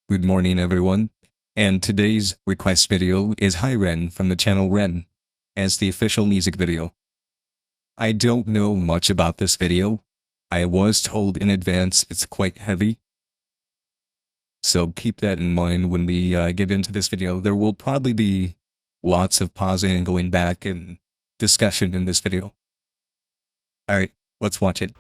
Good morning, everyone. And today's request video is Hi Ren from the channel Ren as the official music video. I don't know much about this video. I was told in advance it's quite heavy. So keep that in mind when we get into this video. There will probably be lots of pausing and going back and discussion in this video. Alright, let's watch it.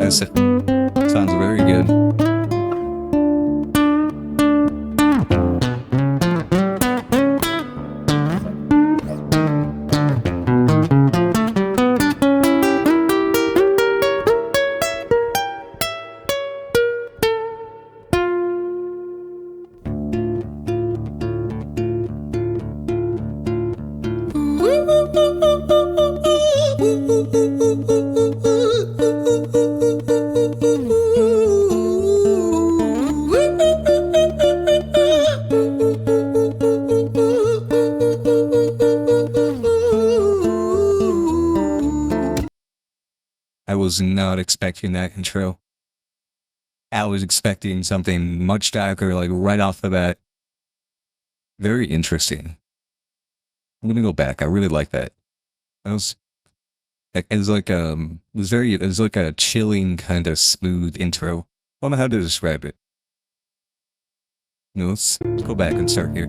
That's it. Sounds very good. I was not expecting that intro. I was expecting something much darker, like right off the bat. Very interesting. I'm gonna go back. I really like that. It was it was like a chilling kind of smooth intro. I don't know how to describe it. No, let's go back and start here.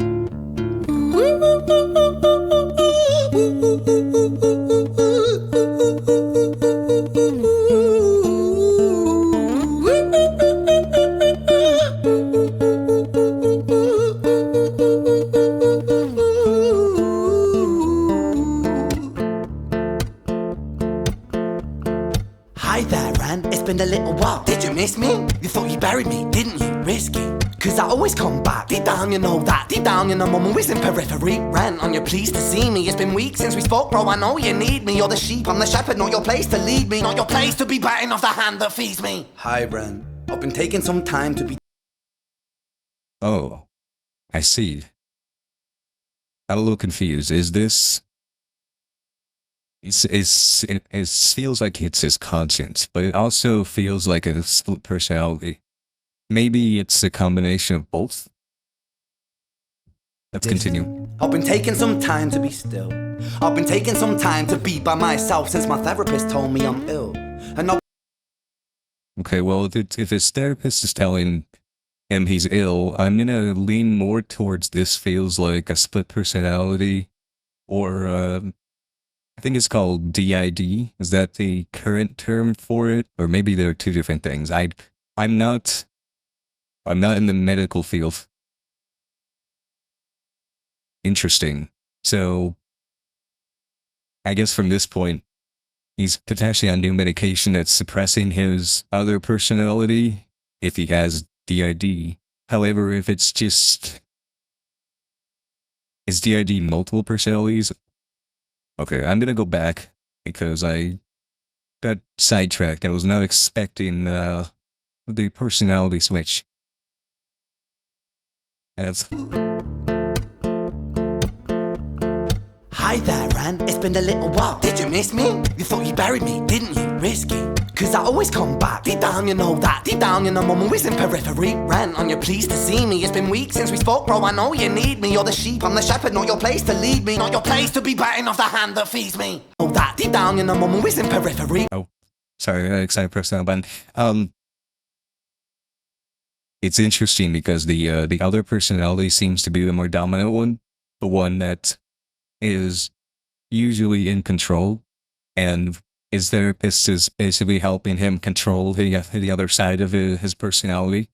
Hi there, Ran. It's been a little while. Did you miss me? You thought you buried me, didn't you? Risky. Cause I always come back. Deep down, you know that. Deep down, you know I'm always in periphery. Ran, on your pleased to see me. It's been weeks since we spoke, bro. I know you need me. You're the sheep, I'm the shepherd. Not your place to lead me. Not your place to be biting off the hand that feeds me. Hi, Ran. I've been taking some time to be. Oh, I see. I'm a little confused. Is this... it feels like it's his conscience, but it also feels like a split personality. Maybe it's a combination of both. Let's continue. I've been taking some time to be still. I've been taking some time to be by myself since my therapist told me I'm ill. And I've Okay, well, if his therapist is telling him he's ill, I'm gonna lean more towards this feels like a split personality, or I think it's called DID. Is that the current term for it? Or maybe there are two different things. I'm not in the medical field. Interesting. So I guess from this point, he's potentially on new medication that's suppressing his other personality if he has DID. However, if it's just... Is DID multiple personalities? Okay, I'm gonna go back because I got sidetracked. I was not expecting the personality switch. That's... Hi there, Ran. It's been a little while. Did you miss me? You thought you buried me, didn't you? Risky. Cause I always come back. Deep down, you know that. Deep down, you know I'm always in periphery. Ran, on your pleased to see me. It's been weeks since we spoke, bro. I know you need me. You're the sheep, I'm the shepherd. Not your place to lead me. Not your place to be biting off the hand that feeds me. Oh, that. Deep down, you know I'm always in periphery. Oh, sorry, I excited personal button. It's interesting because the other personality seems to be the more dominant one, the one that is usually in control, and his therapist is basically helping him control the other side of his personality.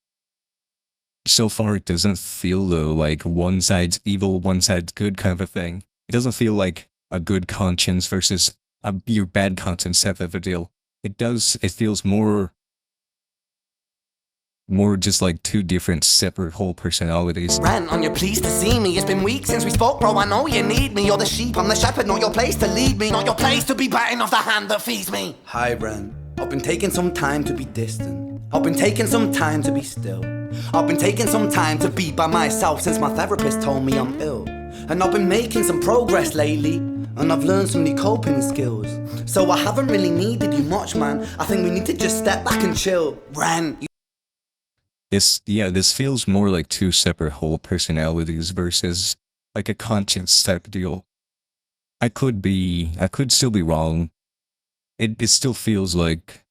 So far, it doesn't feel though like one side's evil, one side's good kind of a thing. It doesn't feel like a good conscience versus your bad conscience type of a deal. It feels more more just like two different separate whole personalities. Rant on your pleased to see me. It's been weeks since we spoke, bro. I know you need me. You're the sheep, I'm the shepherd. Not your place to lead me. Not your place to be biting off the hand that feeds me. Hi, Ren. I've been taking some time to be distant. I've been taking some time to be still. I've been taking some time to be by myself since my therapist told me I'm ill. And I've been making some progress lately, and I've learned some new coping skills. So I haven't really needed you much, man. I think we need to just step back and chill. Ren, This feels more like two separate whole personalities versus like a conscience type deal. I could still be wrong. It still feels like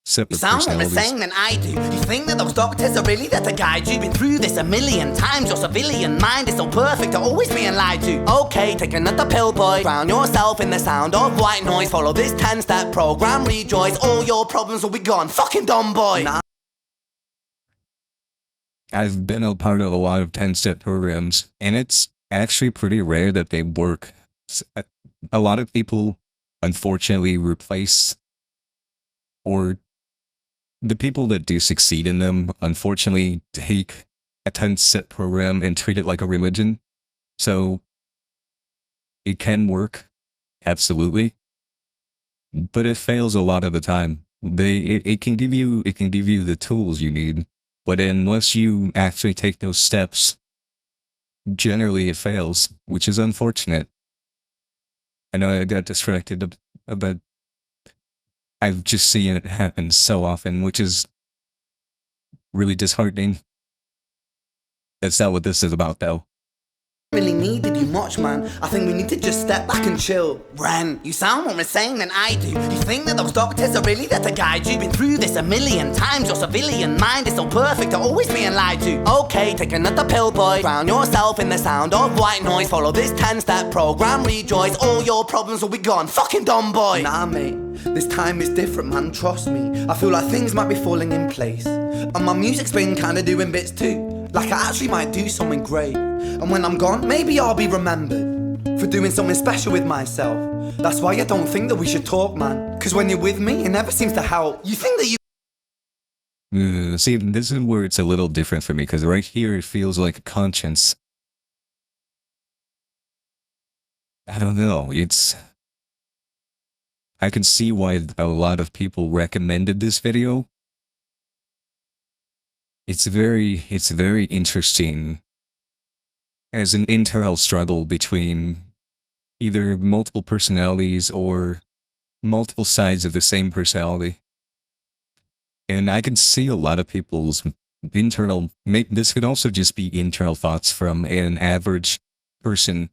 you separate sound more personalities. insane than I do. You think that those doctors are really there to guide you? Been through this a million times. Your civilian mind is so perfect to always being lied to. Okay, take another pill, boy. Drown yourself in the sound of white noise. Follow this 10-step program, rejoice. All your problems will be gone. Fucking dumb boy. Nah. I've been a part of a lot of 10-step programs, and it's actually pretty rare that they work. A lot of people, unfortunately, replace, or the people that do succeed in them, unfortunately, take a 10-step program and treat it like a religion. So it can work, absolutely, but it fails a lot of the time. It can give you the tools you need. But unless you actually take those steps, generally it fails, which is unfortunate. I know I got distracted, but I've just seen it happen so often, which is really disheartening. That's not what this is about, though. Really needed you much, man. I think we need to just step back and chill. Ren, you sound more insane than I do. You think that those doctors are really there to guide you? Been through this a million times. Your civilian mind is so perfect to always being lied to. Okay, take another pill, boy. Drown yourself in the sound of white noise. Follow this 10-step program, rejoice. All your problems will be gone. Fucking dumb boy. Nah, mate. This time is different, man. Trust me. I feel like things might be falling in place. And my music's been kinda doing bits too. Like I actually might do something great. And when I'm gone, maybe I'll be remembered for doing something special with myself. That's why I don't think that we should talk, man. Cause when you're with me, it never seems to help. You think that you See, this is where it's a little different for me, because right here it feels like a conscience. I don't know, I can see why a lot of people recommended this video. It's very interesting as an internal struggle between either multiple personalities or multiple sides of the same personality. And I can see a lot of people's this could also just be internal thoughts from an average person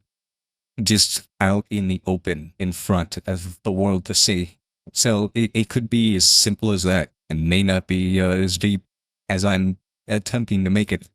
just out in the open in front of the world to see. So it could be as simple as that, and may not be as deep as I'm attempting to make it.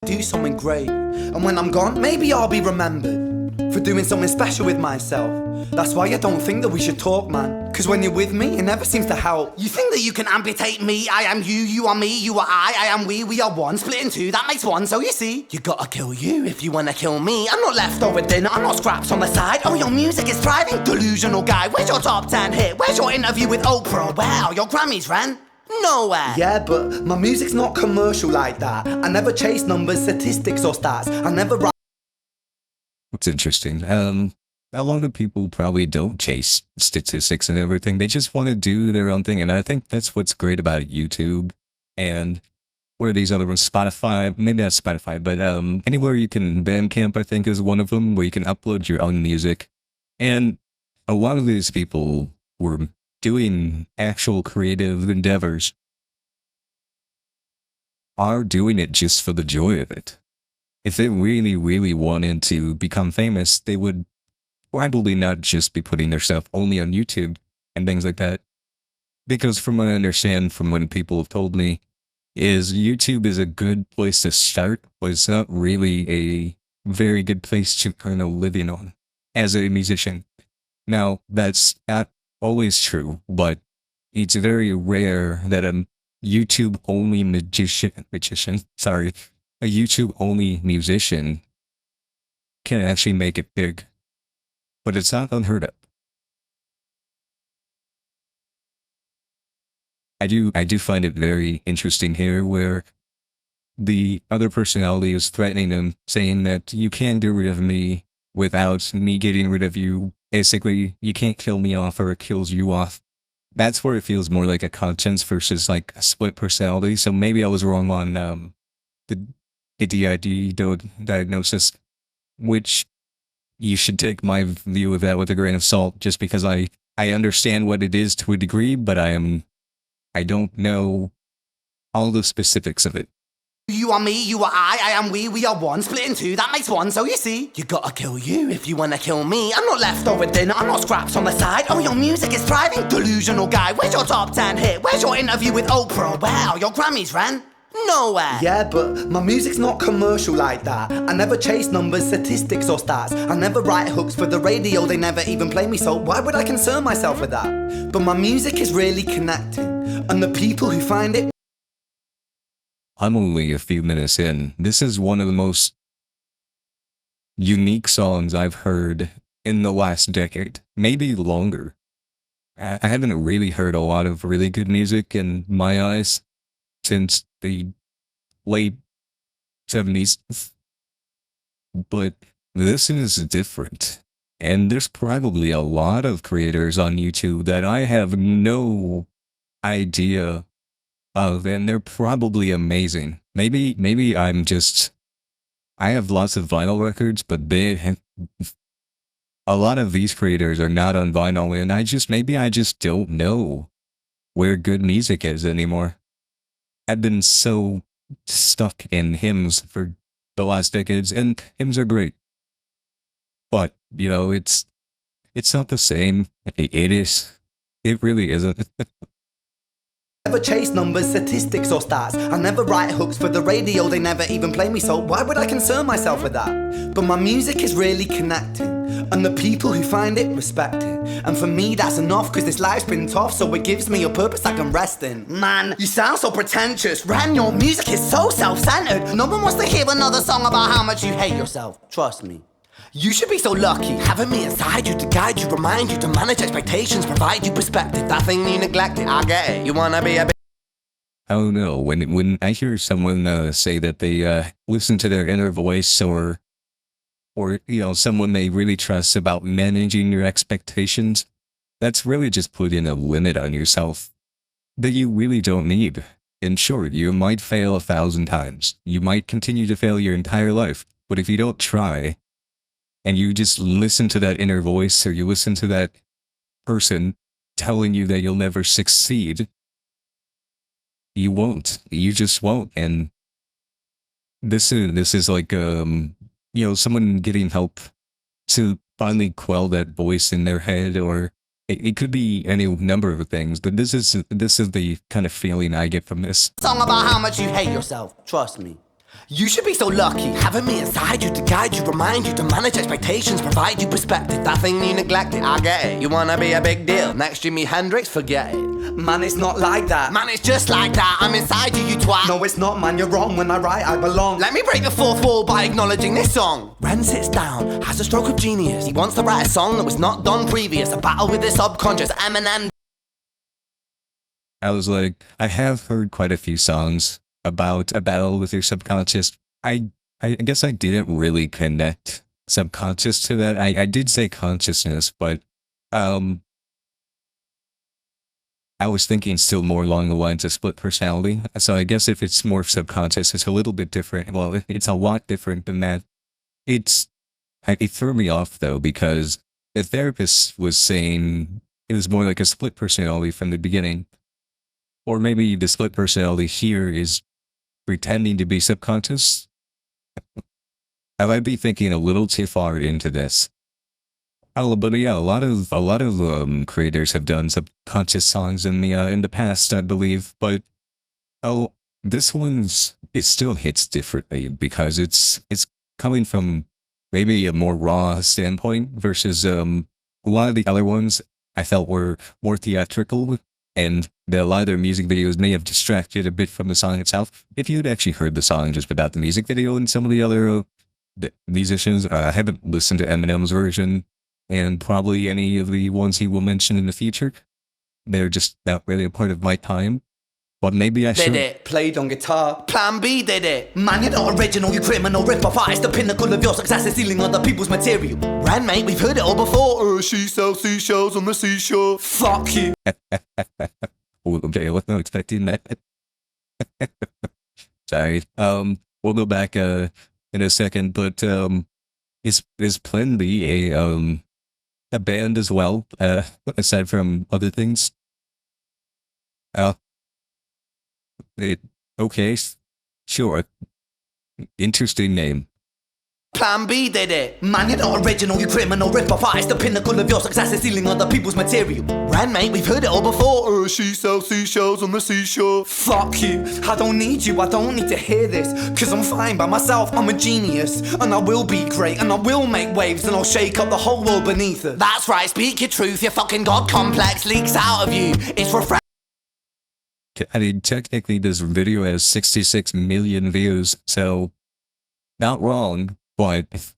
do something great. And when I'm gone, maybe I'll be remembered for doing something special with myself. That's why I don't think that we should talk, man. Cause when you're with me, it never seems to help. You think that you can amputate me? I am you, you are me, you are I am we are one. Split in two, that makes one. So you see, you gotta kill you if you wanna kill me. I'm not leftover dinner, I'm not scraps on the side. Oh, your music is thriving, delusional guy. Where's your top 10 hit? Where's your interview with Oprah? Where are your Grammys, Ren? Nowhere. Yeah, but my music's not commercial like that. I never chase numbers, statistics or stats. I never write. It's interesting. A lot of people probably don't chase statistics and everything. They just want to do their own thing. And I think that's what's great about YouTube and where these other ones, Spotify, maybe not Spotify, but anywhere you can, Bandcamp, I think is one of them, where you can upload your own music. And a lot of these people were doing actual creative endeavors, are doing it just for the joy of it. If they really, really wanted to become famous, they would probably not just be putting their stuff only on YouTube and things like that. Because from what I understand, from when people have told me, is YouTube is a good place to start, but it's not really a very good place to earn a living on as a musician. Now, that's not always true, but it's very rare that a YouTube-only a YouTube-only musician can actually make it big. But it's not unheard of. I do find it very interesting here where the other personality is threatening him, saying that you can't get rid of me without me getting rid of you. Basically, you can't kill me off or it kills you off. That's where it feels more like a conscience versus like a split personality. So maybe I was wrong on the DID diagnosis, which you should take my view of that with a grain of salt, just because I understand what it is to a degree, but I don't know all the specifics of it. You are me, you are I am we are one, split in two, that makes one, so you see. You gotta kill you if you wanna kill me. I'm not leftover dinner, I'm not scraps on the side. Oh, your music is thriving, delusional guy. Where's your top 10 hit? Where's your interview with Oprah? Wow, your Grammys ran nowhere. Yeah, but my music's not commercial like that. I never chase numbers, statistics or stats. I never write hooks for the radio, they never even play me, so why would I concern myself with that? But my music is really connecting, and the people who find it. I'm only a few minutes in. This is one of the most unique songs I've heard in the last decade, maybe longer. I haven't really heard a lot of really good music in my eyes since the late 70s, but this is different. And there's probably a lot of creators on YouTube that I have no idea of, and they're probably amazing. Maybe I have lots of vinyl records, but a lot of these creators are not on vinyl, and maybe I just don't know where good music is anymore. I've been so stuck in hymns for the last decades, and hymns are great. But, it's not the same. It is. It really isn't. Never chase numbers, statistics or stats. I never write hooks for the radio, they never even play me, so why would I concern myself with that? But my music is really connecting, and the people who find it respect it. And for me that's enough, cause this life's been tough, so it gives me a purpose I can rest in. Man, you sound so pretentious. Ran, your music is so self-centered. No one wants to hear another song about how much you hate yourself. Trust me. You should be so lucky, having me inside you to guide you, remind you to manage expectations, provide you perspective. That thing you neglected, I get it. You wanna be a bit. I don't know, when I hear someone say that they listen to their inner voice, or someone they really trust about managing your expectations, that's really just putting a limit on yourself that you really don't need. In short, you might fail 1,000 times. You might continue to fail your entire life, but if you don't try, and you just listen to that inner voice, or you listen to that person telling you that you'll never succeed, you won't. You just won't. And this is like someone getting help to finally quell that voice in their head, or it could be any number of things. But this is the kind of feeling I get from this song about how much you hate yourself. Trust me. You should be so lucky, having me inside you to guide you, remind you to manage expectations, provide you perspective. That thing you neglected, I get it. You wanna be a big deal, next Jimi Hendrix, forget it. Man, it's not like that. Man, it's just like that. I'm inside you, you twat. No, it's not, man, you're wrong. When I write, I belong. Let me break the fourth wall by acknowledging this song. Ren sits down, has a stroke of genius. He wants to write a song that was not done previous. A battle with the subconscious, Eminem. I was like, I have heard quite a few songs about a battle with your subconscious. I guess I didn't really connect subconscious to that. I did say consciousness, but I was thinking still more along the lines of split personality. So I guess if it's more subconscious, it's a little bit different. Well, it's a lot different than that. It threw me off though, because the therapist was saying it was more like a split personality from the beginning. Or maybe the split personality here is pretending to be subconscious. I might be thinking a little too far into this. Oh, but yeah, a lot of creators have done subconscious songs in the past, I believe. But this it still hits differently because it's coming from maybe a more raw standpoint versus a lot of the other ones I felt were more theatrical. And a lot of their music videos may have distracted a bit from the song itself. If you'd actually heard the song just without the music video and some of the other musicians, I haven't listened to Eminem's version and probably any of the ones he will mention in the future. They're just not really a part of my time. But maybe I did should. it, played on guitar. Plan B did it. Man, you're not original, you criminal rip-off artist. The pinnacle of your success is stealing other people's material. Ran, mate, we've heard it all before. She sells seashells on the seashore. Fuck you. Oh, okay, I wasn't expecting that. Sorry. We'll go back in a second, but is Plan B a band as well? Aside from other things. Okay, sure. Interesting name. Plan B did it. Man, you're not original, you criminal rip-off artist. The pinnacle of your success is stealing other people's material. Ran, mate, we've heard it all before. She sells seashells on the seashore. Fuck you. I don't need you, I don't need to hear this. Cause I'm fine by myself, I'm a genius. And I will be great, and I will make waves. And I'll shake up the whole world beneath us. That's right, speak your truth, your fucking god complex leaks out of you. It's refreshing. I mean, technically this video has 66 million views, so not wrong, but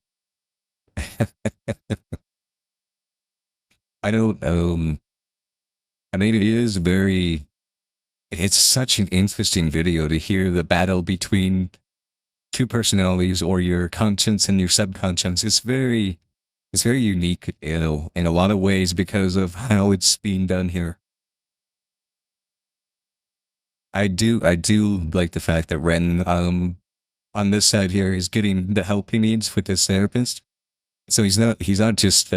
I don't, I mean, it's such an interesting video to hear the battle between two personalities or your conscience and your subconscious. It's very unique, you know, in a lot of ways because of how it's being done here. I do like the fact that Ren, on this side here is getting the help he needs with his therapist. So he's not just,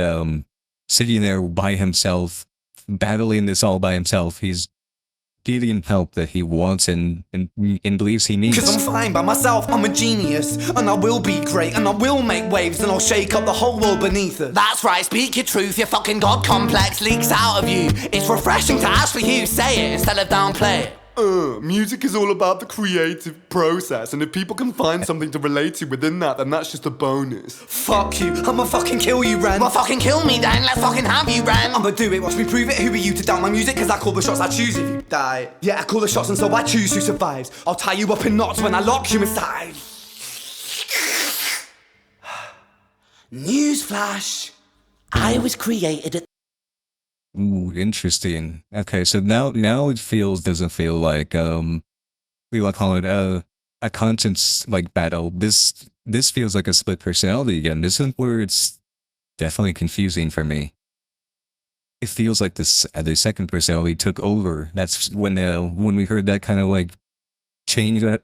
sitting there by himself, battling this all by himself. He's getting help that he wants and believes he needs. Cause I'm fine by myself, I'm a genius. And I will be great, and I will make waves. And I'll shake up the whole world beneath us. That's right, speak your truth, your fucking god complex leaks out of you. It's refreshing to ask for you, say it instead of downplay it. Music is all about the creative process, and if people can find something to relate to within that, then that's just a bonus. Fuck you, I'ma fucking kill you, Ren. Well, fucking kill me then, let's fucking have you, Ren. I'ma do it, watch me prove it. Who are you to doubt my music? Cause I call the shots, I choose if you die. Yeah, I call the shots and so I choose who survives. I'll tie you up in knots when I lock you inside. Newsflash, I was created at Ooh, interesting. Okay, so now it doesn't feel like we will call it a conscience like battle. This feels like a split personality again. This is where it's definitely confusing for me. It feels like this the second personality took over. That's when we heard that kind of like change up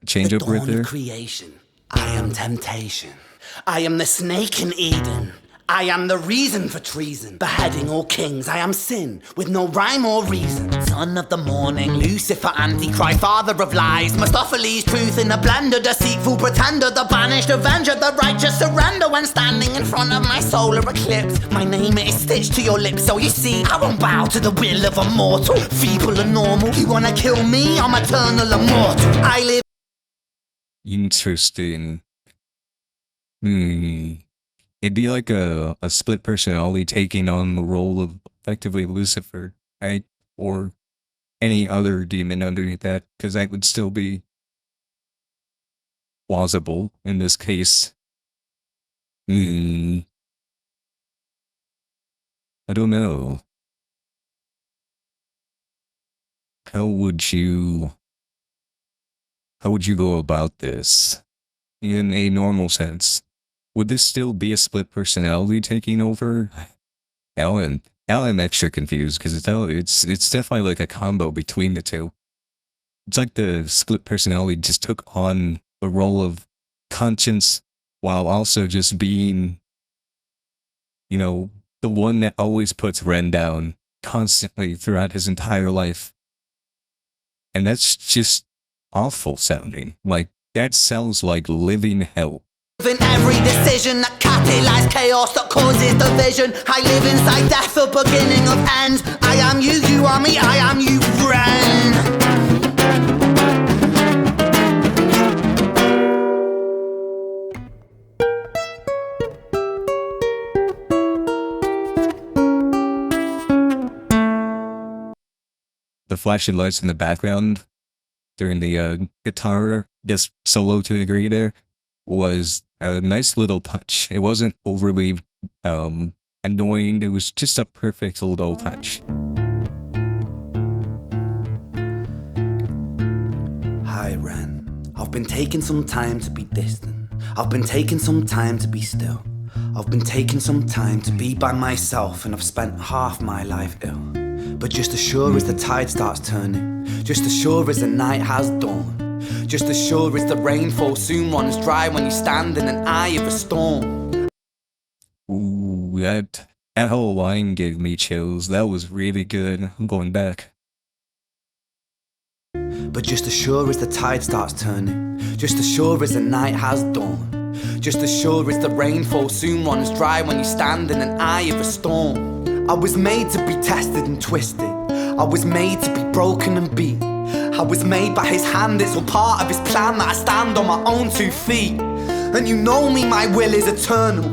right there. Creation. I am temptation. I am the snake in Eden. I am the reason for treason, beheading all kings. I am sin, with no rhyme or reason. Son of the morning, Lucifer, Antichrist, father of lies. Mephistopheles, truth in a blender, deceitful pretender, the banished avenger, the righteous surrender. When standing in front of my solar eclipse, my name is stitched to your lips. So you see, I won't bow to the will of a mortal. Feeble and normal, you wanna kill me? I'm eternal immortal. I live. Interesting. It'd be like a split personality taking on the role of effectively Lucifer, right? Or any other demon underneath that, because that would still be plausible in this case. I don't know. How would you go about this in a normal sense? Would this still be a split personality taking over? I'm extra confused because it's definitely like a combo between the two. It's like the split personality just took on the role of conscience while also just being, you know, the one that always puts Ren down constantly throughout his entire life. And that's just awful sounding. Like, that sounds like living hell. In every decision that catalyzes chaos that causes division. I live inside death, the beginning of ends. I am you, you are me, I am you, Ren. The flashing lights in the background during the guitar just solo to a degree there was a nice little touch. It wasn't overly annoying. It was just a perfect little touch. Alright, Ren. I've been taking some time to be distant. I've been taking some time to be still. I've been taking some time to be by myself, and I've spent half my life ill. But just as sure as the tide starts turning, just as sure as the night has dawned, just as sure as the rainfall soon runs dry when you stand in an eye of a storm. Ooh, that whole line gave me chills. That was really good. I'm going back. But just as sure as the tide starts turning, just as sure as the night has dawned, just as sure as the rainfall soon runs dry when you stand in an eye of a storm. I was made to be tested and twisted. I was made to be broken and beat. I was made by his hand, it's all part of his plan that I stand on my own 2 feet. And you know me, my will is eternal.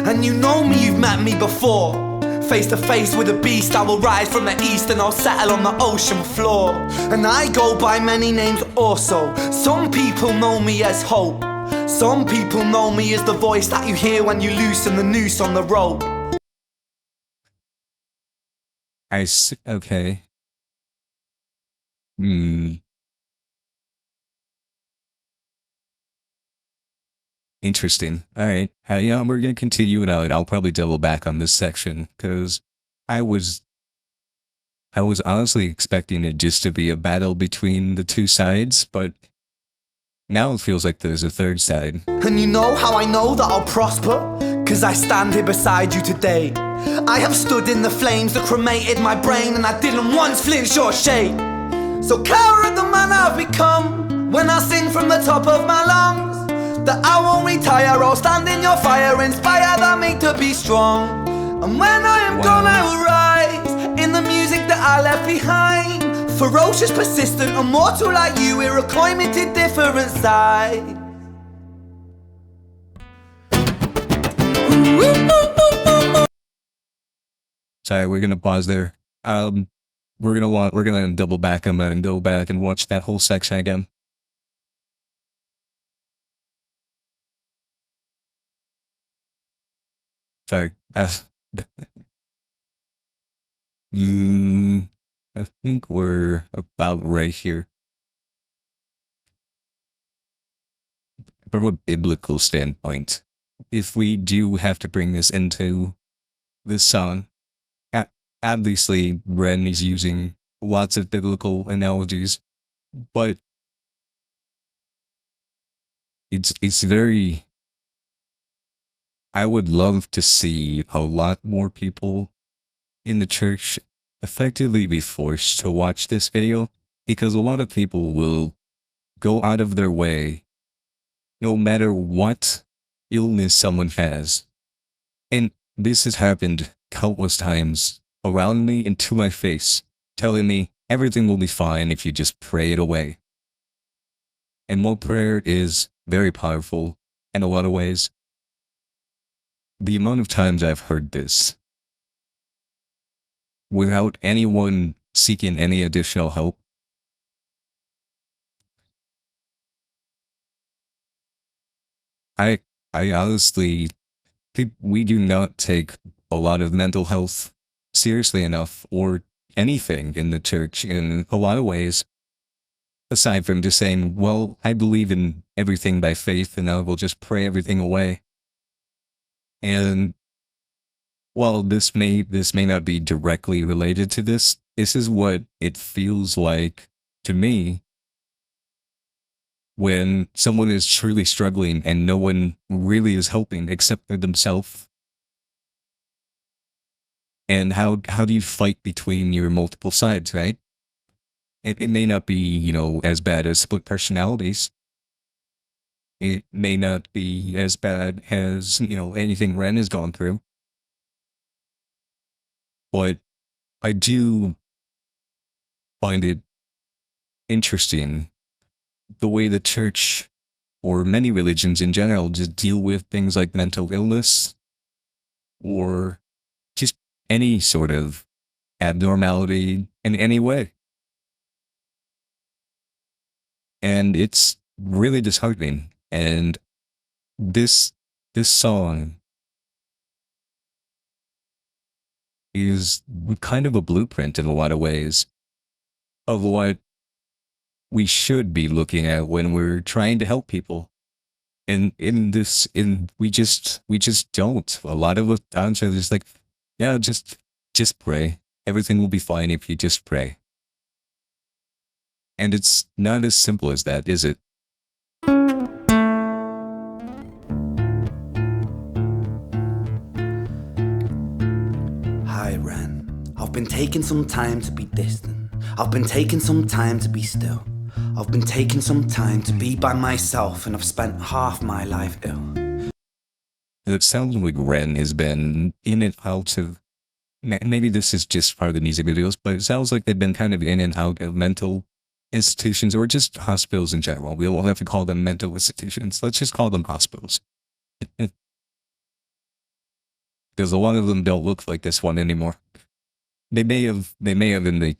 And you know me, you've met me before. Face to face with a beast, I will rise from the east and I'll settle on the ocean floor. And I go by many names also. Some people know me as hope. Some people know me as the voice that you hear when you loosen the noose on the rope. Okay. Interesting. Alright. Yeah, we're gonna continue it out. I'll probably double back on this section, because I was honestly expecting it just to be a battle between the two sides, but now it feels like there's a third side. And you know how I know that I'll prosper? 'Cause I stand here beside you today. I have stood in the flames that cremated my brain, and I didn't once flinch or shake. So cower at the man I've become when I sing from the top of my lungs, that I won't retire, I'll stand in your fire, inspire that me to be strong. And when I am gone I will rise in the music that I left behind. Ferocious, persistent, immortal like you, we're a climate different side. Sorry, we're gonna pause there. We're gonna double back and go back and watch that whole section again. Sorry. I think we're about right here. From a biblical standpoint, if we do have to bring this into this song, obviously Ren is using lots of biblical analogies, but it's very... I would love to see a lot more people in the church effectively be forced to watch this video, because a lot of people will go out of their way no matter what illness someone has. And this has happened countless times around me and to my face, telling me everything will be fine if you just pray it away. And while prayer is very powerful in a lot of ways, the amount of times I've heard this without anyone seeking any additional help, I honestly think we do not take a lot of mental health seriously enough, or anything in the church in a lot of ways, aside from just saying, well, I believe in everything by faith and I will just pray everything away. And while this may not be directly related to this is what it feels like to me when someone is truly struggling and no one really is helping except for themselves. And how do you fight between your multiple sides, right? It may not be, as bad as split personalities. It may not be as bad as, anything Ren has gone through. But I do find it interesting the way the church, or many religions in general, just deal with things like mental illness, or just any sort of abnormality in any way. And it's really disheartening. And this song is kind of a blueprint in a lot of ways of what we should be looking at when we're trying to help people. And we just don't. A lot of the times are just like, yeah, just pray. Everything will be fine if you just pray. And it's not as simple as that, is it? Hi, Ren. I've been taking some time to be distant. I've been taking some time to be still. I've been taking some time to be by myself, and I've spent half my life ill. It sounds like Ren has been in and out of. Maybe this is just part of the music videos, but it sounds like they've been kind of in and out of mental institutions or just hospitals in general. We won't have to call them mental institutions. Let's just call them hospitals. Because a lot of them don't look like this one anymore. They may have in the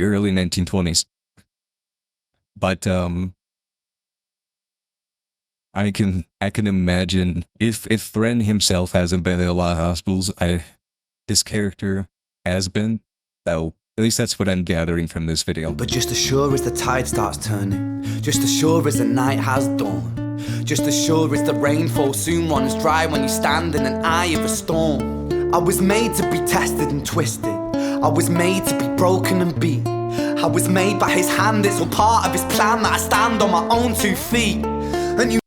early 1920s. But I can imagine if Ren himself hasn't been in a lot of hospitals, this character has been. So at least that's what I'm gathering from this video. But just as sure as the tide starts turning, just as sure as the night has dawned, just as sure as the rainfall soon runs dry when you stand in an eye of a storm. I was made to be tested and twisted. I was made to be broken and beat. I was made by his hand, it's all part of his plan that I stand on my own 2 feet. And you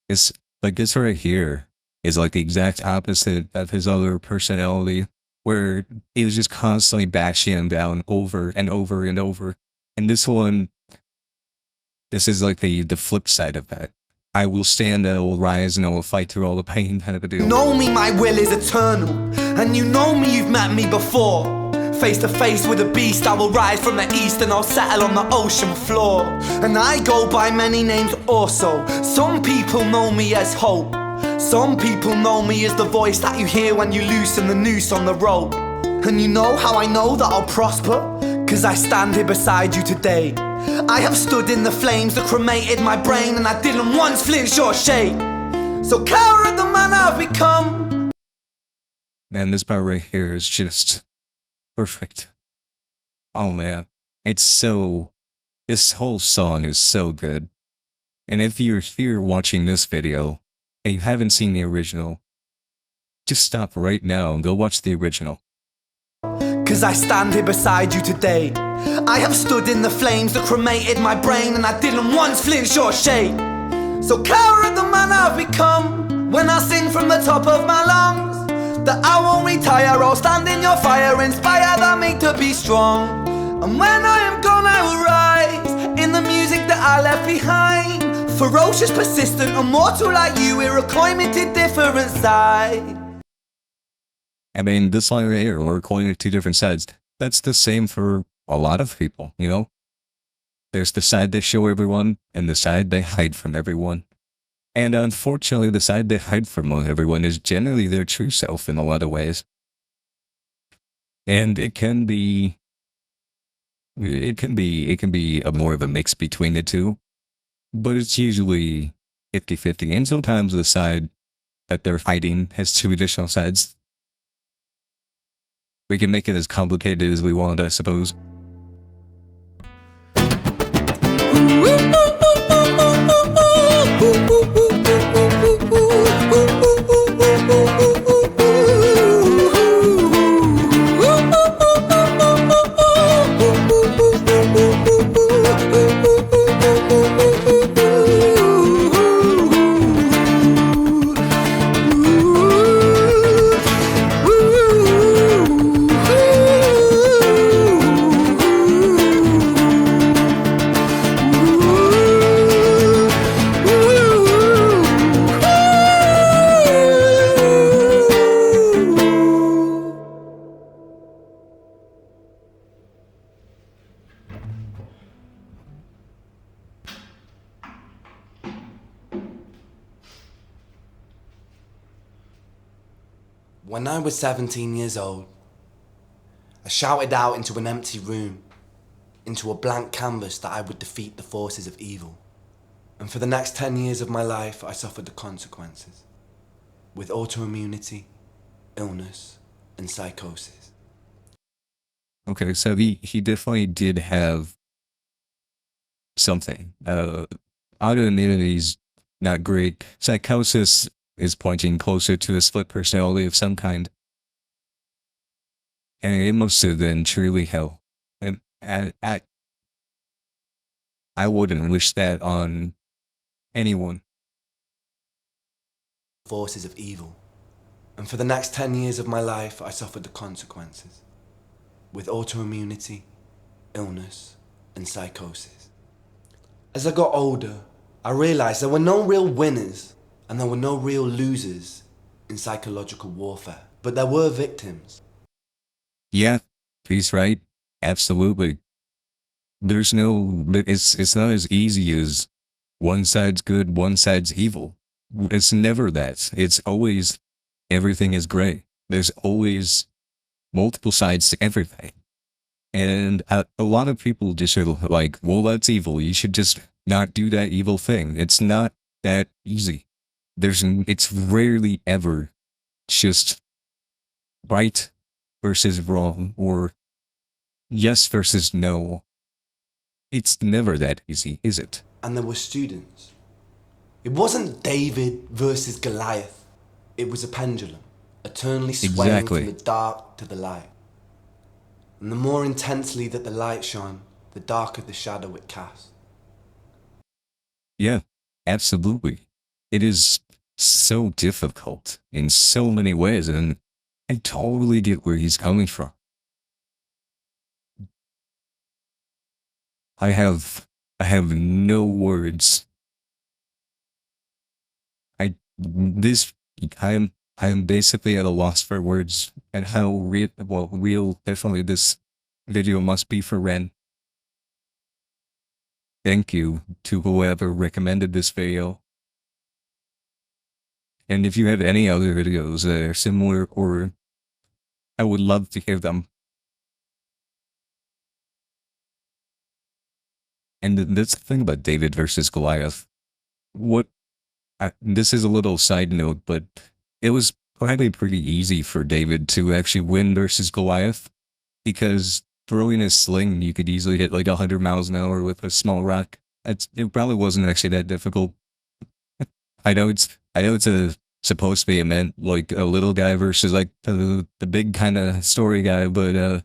It's like this right here is like the exact opposite of his other personality, where he was just constantly bashing him down over and over and over. And this is like the flip side of that. I will stand and I will rise and I will fight through all the pain kind of a deal. know me, my will is eternal. And you know me, you've met me before. Face to face with a beast, I will rise from the east and I'll settle on the ocean floor. And I go by many names also. Some people know me as hope. Some people know me as the voice that you hear when you loosen the noose on the rope. And you know how I know that I'll prosper? 'Cause I stand here beside you today. I have stood in the flames that cremated my brain, and I didn't once flinch or shake. So coward the man I've become. Man, this part right here is just perfect. Oh man, this whole song is so good. And if you're here watching this video and you haven't seen the original, just stop right now and go watch the original. 'Cause I stand here beside you today. I have stood in the flames that cremated my brain, and I didn't once flinch or shake. So coward the man I've become. When I sing from the top of my lungs, that I won't retire, I'll stand in your fire, inspire that me to be strong. And when I am gone I will rise in the music that I left behind. Ferocious, persistent, immortal like you, we're a coin to different side. I mean, this line right here, we're calling it 2 different sides. That's the same for a lot of people, you know? There's the side they show everyone, and the side they hide from everyone. And unfortunately, the side they hide from everyone is generally their true self in a lot of ways. And it can be more of a mix between the two, but it's usually 50-50. And sometimes the side that they're hiding has 2 additional sides. We can make it as complicated as we want, I suppose. When I was 17 years old, I shouted out into an empty room, into a blank canvas, that I would defeat the forces of evil. And for the next 10 years of my life, I suffered the consequences, with autoimmunity, illness, and psychosis. Okay, so he definitely did have something. Autoimmunity is not great. Psychosis is pointing closer to a split personality of some kind. And it must have been truly hell. And I wouldn't wish that on anyone. Forces of evil. And for the next 10 years of my life, I suffered the consequences. With autoimmunity, illness, and psychosis. As I got older, I realized there were no real winners and there were no real losers in psychological warfare, but there were victims. Yeah, he's right. Absolutely. There's no, it's not as easy as one side's good, one side's evil. It's never that. It's always, everything is gray. There's always multiple sides to everything. And a lot of people just are like, well, that's evil. You should just not do that evil thing. It's not that easy. It's rarely ever just right versus wrong or yes versus no. It's never that easy, is it? And there were students. It wasn't David versus Goliath. It was a pendulum, eternally swaying Exactly. from the dark to the light. And the more intensely that the light shone, the darker the shadow it cast. Yeah, absolutely. It is so difficult in so many ways, and I totally get where he's coming from. I have no words. This I am basically at a loss for words and how real definitely this video must be for Ren. Thank you to whoever recommended this video. And if you have any other videos that are similar, or I would love to hear them. And that's the thing about David versus Goliath. This is a little side note, but it was probably pretty easy for David to actually win versus Goliath, because throwing a sling, you could easily hit like 100 miles an hour with a small rock. It probably wasn't actually that difficult. I know it's supposed to be meant like a little guy versus like the big kind of story guy, but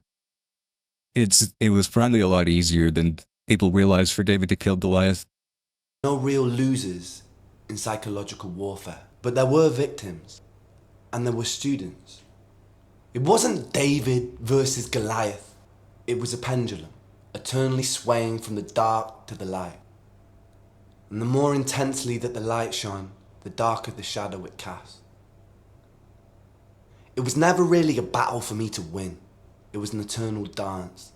it was probably a lot easier than people realized for David to kill Goliath. No real losers in psychological warfare, but there were victims. And there were students. It wasn't David versus Goliath. It was a pendulum, eternally swaying from the dark to the light. And the more intensely that the light shone, the darker the shadow it cast. It was never really a battle for me to win. It was an eternal dance.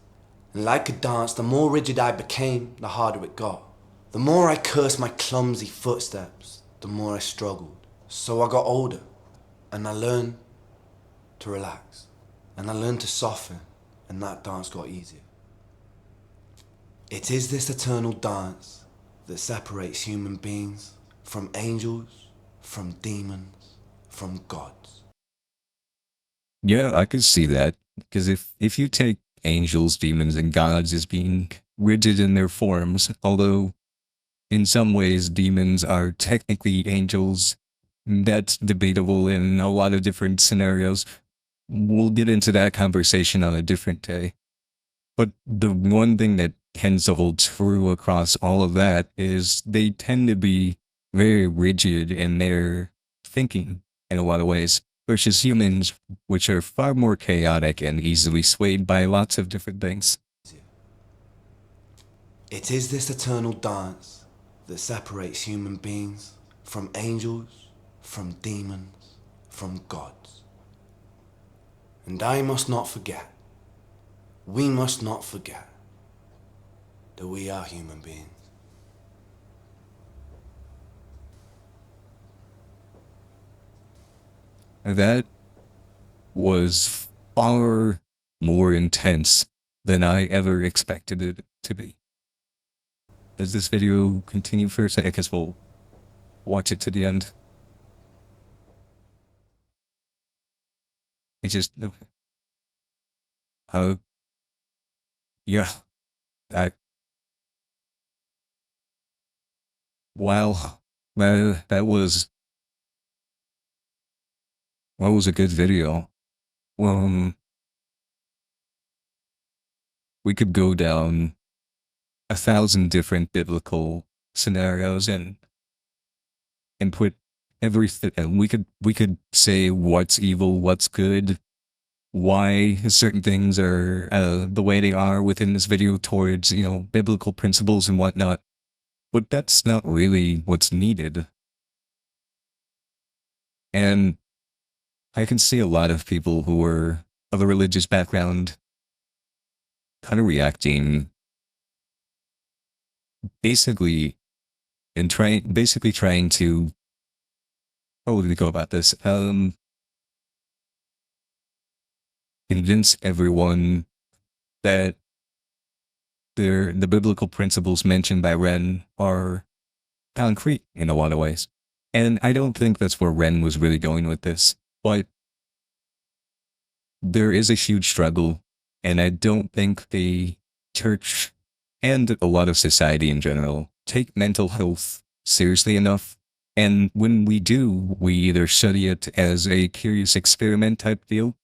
And like a dance, the more rigid I became, the harder it got. The more I cursed my clumsy footsteps, the more I struggled. So I got older, and I learned to relax. And I learned to soften, and that dance got easier. It is this eternal dance that separates human beings from angels, from demons, from gods. Yeah, I could see that, because if you take angels, demons, and gods as being rigid in their forms, although in some ways demons are technically angels, that's debatable in a lot of different scenarios. We'll get into that conversation on a different day. But the one thing that tends to hold true across all of that is they tend to be very rigid in their thinking in a lot of ways, versus humans, which are far more chaotic and easily swayed by lots of different things. It is this eternal dance that separates human beings from angels, from demons, from gods. And I must not forget, we must not forget, that we are human beings. That was far more intense than I ever expected it to be. Does this video continue for a second? Because we'll watch it to the end. It just, uh, yeah, I, Wow, that was a good video. Um, we could go down 1,000 different biblical scenarios and put everything. And we could say what's evil, what's good, why certain things are the way they are within this video towards biblical principles and whatnot. But that's not really what's needed. And I can see a lot of people who are of a religious background kind of reacting basically basically trying to, how would we go about this? Convince everyone that the biblical principles mentioned by Ren are concrete in a lot of ways. And I don't think that's where Ren was really going with this, but there is a huge struggle, and I don't think the church and a lot of society in general take mental health seriously enough. And when we do, we either study it as a curious experiment type deal,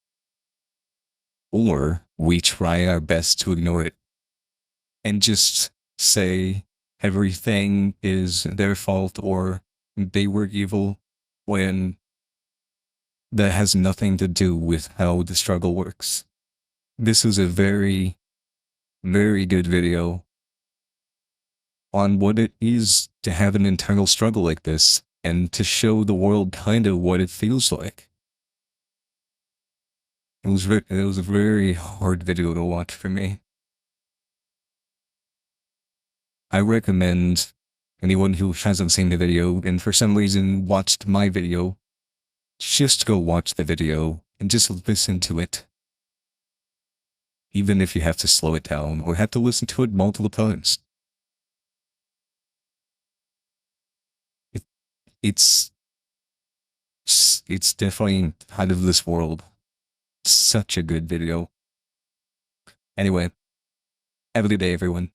or we try our best to ignore it and just say everything is their fault or they were evil, when that has nothing to do with how the struggle works. This is a very, very good video on what it is to have an internal struggle like this and to show the world kind of what it feels like. It was a very hard video to watch for me. I recommend anyone who hasn't seen the video and for some reason watched my video, just go watch the video and just listen to it. Even if you have to slow it down or have to listen to it multiple times. It's definitely out of this world. Such a good video. Anyway, have a good day, everyone.